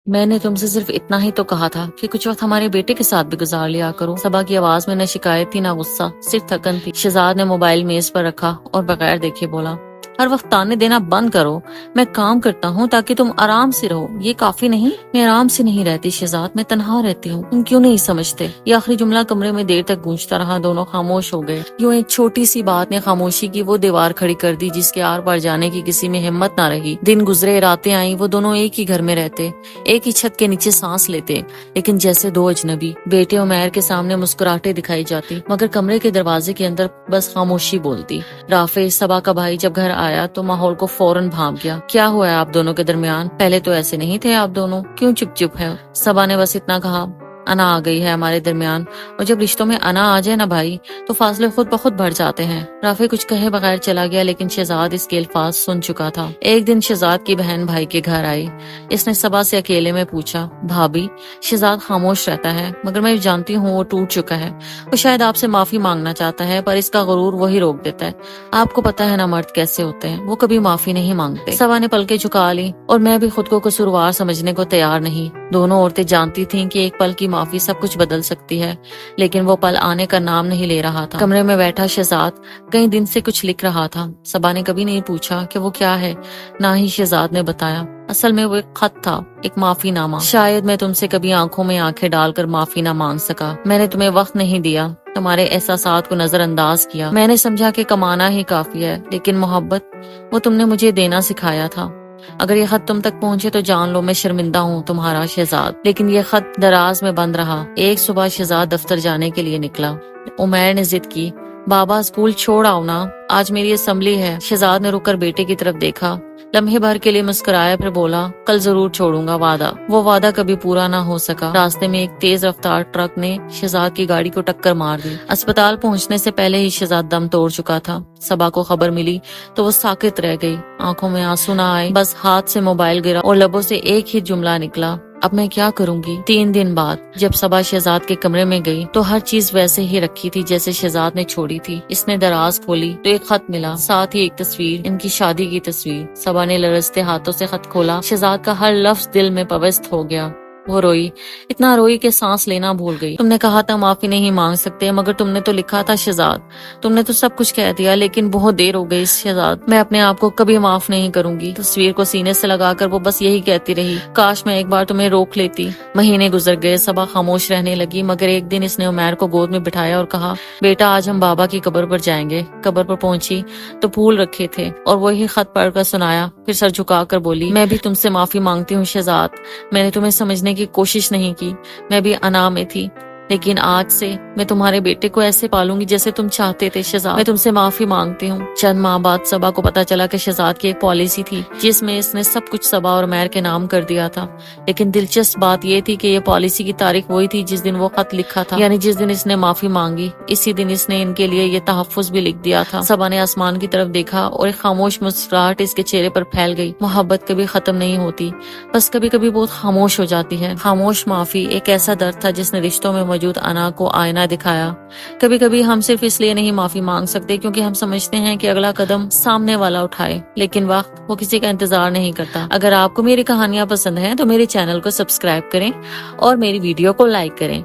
میں نے تم سے صرف اتنا ہی تو کہا تھا کہ کچھ وقت ہمارے بیٹے کے ساتھ بھی گزار لیا کرو۔ صبا کی آواز میں نہ شکایت تھی نہ غصہ، صرف تھکن تھی۔ شہزاد نے موبائل میز پر رکھا اور بغیر دیکھے بولا، ہر وقت تانے دینا بند کرو، میں کام کرتا ہوں تاکہ تم آرام سے رہو، یہ کافی نہیں؟ میں آرام سے نہیں رہتی شہزاد، میں تنہا رہتی ہوں، تم کیوں نہیں سمجھتے؟ یہ آخری جملہ کمرے میں دیر تک گونجتا رہا، دونوں خاموش ہو گئے۔ یوں ایک چھوٹی سی بات نے خاموشی کی وہ دیوار کھڑی کر دی جس کے آر پار جانے کی کسی میں ہمت نہ رہی۔ دن گزرے، راتیں آئیں، وہ دونوں ایک ہی گھر میں رہتے، ایک ہی چھت کے نیچے سانس لیتے، لیکن جیسے دو اجنبی۔ بیٹے عمیر کے سامنے مسکراہٹیں دکھائی جاتی، مگر کمرے کے دروازے کے اندر بس خاموشی بولتی۔ رافع، صبا کا بھائی، جب گھر آیا تو ماحول کو فوراً بھانپ گیا۔ کیا ہوا ہے آپ دونوں کے درمیان؟ پہلے تو ایسے نہیں تھے آپ دونوں، کیوں چپ چپ ہے؟ صبا نے بس اتنا کہا، انا آ گئی ہے ہمارے درمیان، اور جب رشتوں میں انا آ جائے نا بھائی تو فاصلے خود بخود بڑھ جاتے ہیں۔ رافع کچھ کہے بغیر چلا گیا، لیکن شہزاد اس کے الفاظ سن چکا تھا۔ ایک دن شہزاد کی بہن بھائی کے گھر آئی۔ اس نے صبا سے اکیلے میں پوچھا، بھابھی، شہزاد خاموش رہتا ہے مگر میں جانتی ہوں وہ ٹوٹ چکا ہے، وہ شاید آپ سے معافی مانگنا چاہتا ہے پر اس کا غرور وہی روک دیتا ہے۔ آپ کو پتہ ہے نا مرد کیسے ہوتے ہیں، وہ کبھی معافی نہیں مانگتے۔ صبا نے پلکیں جھکا لی، اور میں بھی خود کو قصوروار سمجھنے کو تیار نہیں۔ دونوں عورتیں جانتی تھیں کہ ایک پل کی معافی سب کچھ بدل سکتی ہے، لیکن وہ پل آنے کا نام نہیں لے رہا تھا۔ کمرے میں بیٹھا شہزاد کئی دن سے کچھ لکھ رہا تھا۔ صبا نے کبھی نہیں پوچھا کہ وہ کیا ہے، نہ ہی شہزاد نے بتایا۔ اصل میں وہ ایک خط تھا، ایک معافی نامہ۔ شاید میں تم سے کبھی آنکھوں میں آنکھیں ڈال کر معافی نہ مانگ سکا، میں نے تمہیں وقت نہیں دیا، تمہارے احساسات کو نظر انداز کیا، میں نے سمجھا کہ کمانا ہی کافی ہے، لیکن محبت وہ تم نے مجھے دینا سکھایا تھا۔ اگر یہ خط تم تک پہنچے تو جان لو میں شرمندہ ہوں، تمہارا شہزاد۔ لیکن یہ خط دراز میں بند رہا۔ ایک صبح شہزاد دفتر جانے کے لیے نکلا۔ عمیر نے ضد کی، بابا اسکول چھوڑ آؤ نا، آج میری اسمبلی ہے۔ شہزاد نے رک کر بیٹے کی طرف دیکھا، لمحے بھر کے لیے مسکرایا، پھر بولا، کل ضرور چھوڑوں گا، وعدہ۔ وہ وعدہ کبھی پورا نہ ہو سکا۔ راستے میں ایک تیز رفتار ٹرک نے شہزاد کی گاڑی کو ٹکر مار دی۔ اسپتال پہنچنے سے پہلے ہی شہزاد دم توڑ چکا تھا۔ صبا کو خبر ملی تو وہ ساکت رہ گئی، آنکھوں میں آنسو نہ آئے، بس ہاتھ سے موبائل گرا اور لبوں سے ایک ہی جملہ نکلا، اب میں کیا کروں گی؟ 3 دن بعد جب صبا شہزاد کے کمرے میں گئی تو ہر چیز ویسے ہی رکھی تھی جیسے شہزاد نے چھوڑی تھی۔ اس نے دراز کھولی تو ایک خط ملا، ساتھ ہی ایک تصویر، ان کی شادی کی تصویر۔ صبا نے لرزتے ہاتھوں سے خط کھولا، شہزاد کا ہر لفظ دل میں پوست ہو گیا۔ وہ روئی، اتنا روئی کہ سانس لینا بھول گئی۔ تم نے کہا تھا معافی نہیں مانگ سکتے، مگر تم نے تو لکھا تھا شہزاد، تم نے تو سب کچھ کہہ دیا، لیکن بہت دیر ہو گئی شہزاد، میں اپنے آپ کو کبھی معاف نہیں کروں گی۔ تصویر کو سینے سے لگا کر وہ بس یہی کہتی رہی، کاش میں ایک بار تمہیں روک لیتی۔ مہینے گزر گئے، صبا خاموش رہنے لگی، مگر ایک دن اس نے عمیر کو گود میں بٹھایا اور کہا، بیٹا آج ہم بابا کی قبر پر جائیں گے۔ قبر پر پہنچی تو پھول رکھے تھے اور وہی خط پڑھ کر سنایا، پھر سر جھکا کر بولی، میں بھی تم سے معافی مانگتی ہوں شہزاد، میں نے تمہیں سمجھنے کی کوشش نہیں کی، میں بھی انا میں تھی، لیکن آج سے میں تمہارے بیٹے کو ایسے پالوں گی جیسے تم چاہتے تھے شہزاد، میں تم سے معافی مانگتی ہوں۔ چند ماہ بعد صبا کو پتا چلا کہ شہزاد کی ایک پالیسی تھی جس میں اس نے سب کچھ صبا اور عمیر کے نام کر دیا تھا، لیکن دلچسپ بات یہ تھی کہ یہ پالیسی کی تاریخ وہی تھی جس دن وہ خط لکھا تھا، یعنی جس دن اس نے معافی مانگی، اسی دن اس نے ان کے لیے یہ تحفظ بھی لکھ دیا تھا۔ صبا نے آسمان کی طرف دیکھا اور ایک خاموش مسکراہٹ اس کے چہرے پر پھیل گئی۔ محبت کبھی ختم نہیں ہوتی، بس کبھی کبھی بہت خاموش ہو جاتی ہے۔ خاموش معافی ایک ایسا درد تھا جس نے رشتوں میں موجود انا کو آئینہ دکھایا۔ کبھی کبھی ہم صرف اس لیے نہیں معافی مانگ سکتے کیونکہ ہم سمجھتے ہیں کہ اگلا قدم سامنے والا اٹھائے، لیکن وقت وہ کسی کا انتظار نہیں کرتا۔ اگر آپ کو میری کہانیاں پسند ہیں تو میرے چینل کو سبسکرائب کریں اور میری ویڈیو کو لائک کریں۔